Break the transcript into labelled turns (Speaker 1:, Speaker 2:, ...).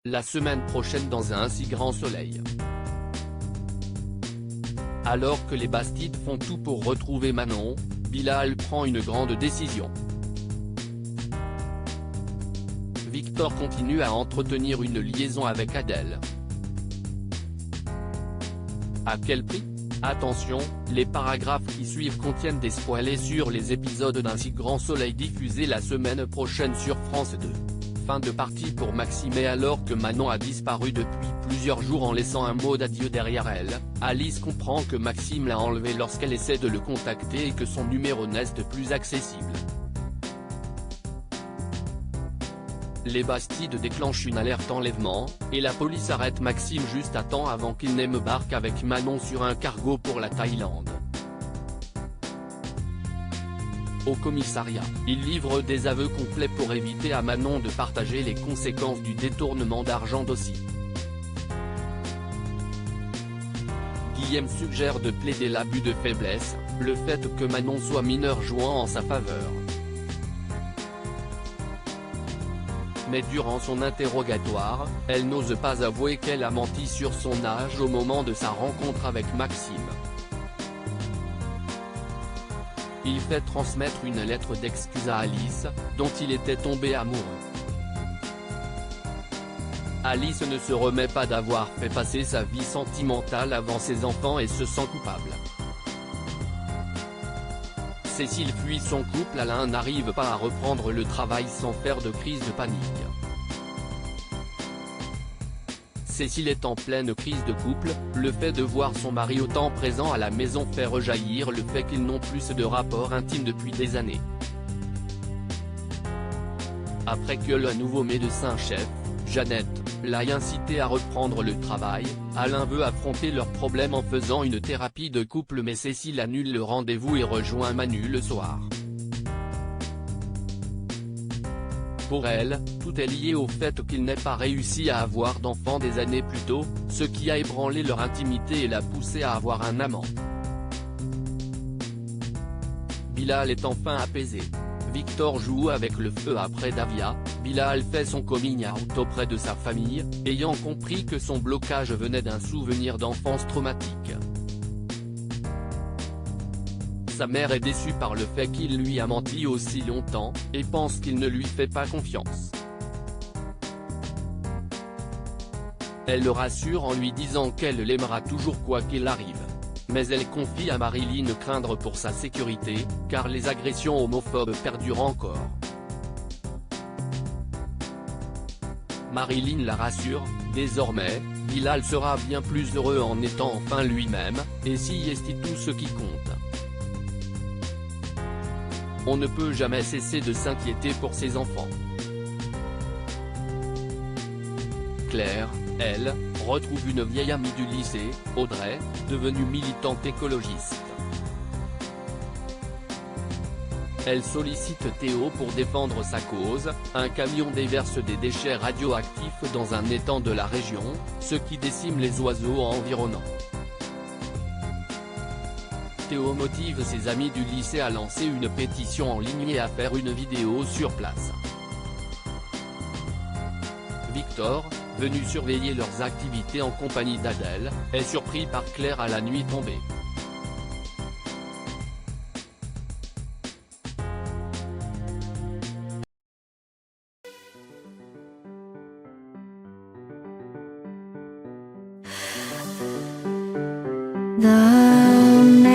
Speaker 1: la semaine prochaine dans un si grand soleil. Alors que les Bastides font tout pour retrouver Manon, Bilal prend une grande décision. Victor continue à entretenir une liaison avec Adèle. À quel prix? Attention, les paragraphes qui suivent contiennent des spoilers sur les épisodes d'Un si grand soleil diffusés la semaine prochaine sur France 2. Fin de partie pour Maxime. Et alors que Manon a disparu depuis plusieurs jours en laissant un mot d'adieu derrière elle, Alice comprend que Maxime l'a enlevé lorsqu'elle essaie de le contacter et que son numéro n'est plus accessible. Les Bastides déclenchent une alerte enlèvement, et la police arrête Maxime juste à temps avant qu'il n'embarque avec Manon sur un cargo pour la Thaïlande. Au commissariat, il livre des aveux complets pour éviter à Manon de partager les conséquences du détournement d'argent d'Aussi. Guillaume suggère de plaider l'abus de faiblesse, le fait que Manon soit mineure jouant en sa faveur. Mais durant son interrogatoire, elle n'ose pas avouer qu'elle a menti sur son âge au moment de sa rencontre avec Maxime. Il fait transmettre une lettre d'excuse à Alice, dont il était tombé amoureux. Alice ne se remet pas d'avoir fait passer sa vie sentimentale avant ses enfants et se sent coupable. Cécile fuit son couple. Alain n'arrive pas à reprendre le travail sans faire de crise de panique. Cécile est en pleine crise de couple, le fait de voir son mari autant présent à la maison fait rejaillir le fait qu'ils n'ont plus de rapport intime depuis des années. Après que le nouveau médecin-chef, Jeannette, l'ait incité à reprendre le travail, Alain veut affronter leurs problèmes en faisant une thérapie de couple, mais Cécile annule le rendez-vous et rejoint Manu le soir. Pour elle, tout est lié au fait qu'il n'ait pas réussi à avoir d'enfant des années plus tôt, ce qui a ébranlé leur intimité et l'a poussé à avoir un amant. Bilal est enfin apaisé. Victor joue avec le feu après Davia. Bilal fait son coming out auprès de sa famille, ayant compris que son blocage venait d'un souvenir d'enfance traumatique. Sa mère est déçue par le fait qu'il lui a menti aussi longtemps, et pense qu'il ne lui fait pas confiance. Elle le rassure en lui disant qu'elle l'aimera toujours quoi qu'il arrive. Mais elle confie à Marilyn craindre pour sa sécurité, car les agressions homophobes perdurent encore. Marilyn la rassure, désormais, Bilal sera bien plus heureux en étant enfin lui-même, et si est tout ce qui compte. On ne peut jamais cesser de s'inquiéter pour ses enfants. Claire, elle, retrouve une vieille amie du lycée, Audrey, devenue militante écologiste. Elle sollicite Théo pour défendre sa cause. Un camion déverse des déchets radioactifs dans un étang de la région, ce qui décime les oiseaux environnants. Théo motive ses amis du lycée à lancer une pétition en ligne et à faire une vidéo sur place. Victor, venu surveiller leurs activités en compagnie d'Adèle, est surpris par Claire à la nuit tombée.
Speaker 2: The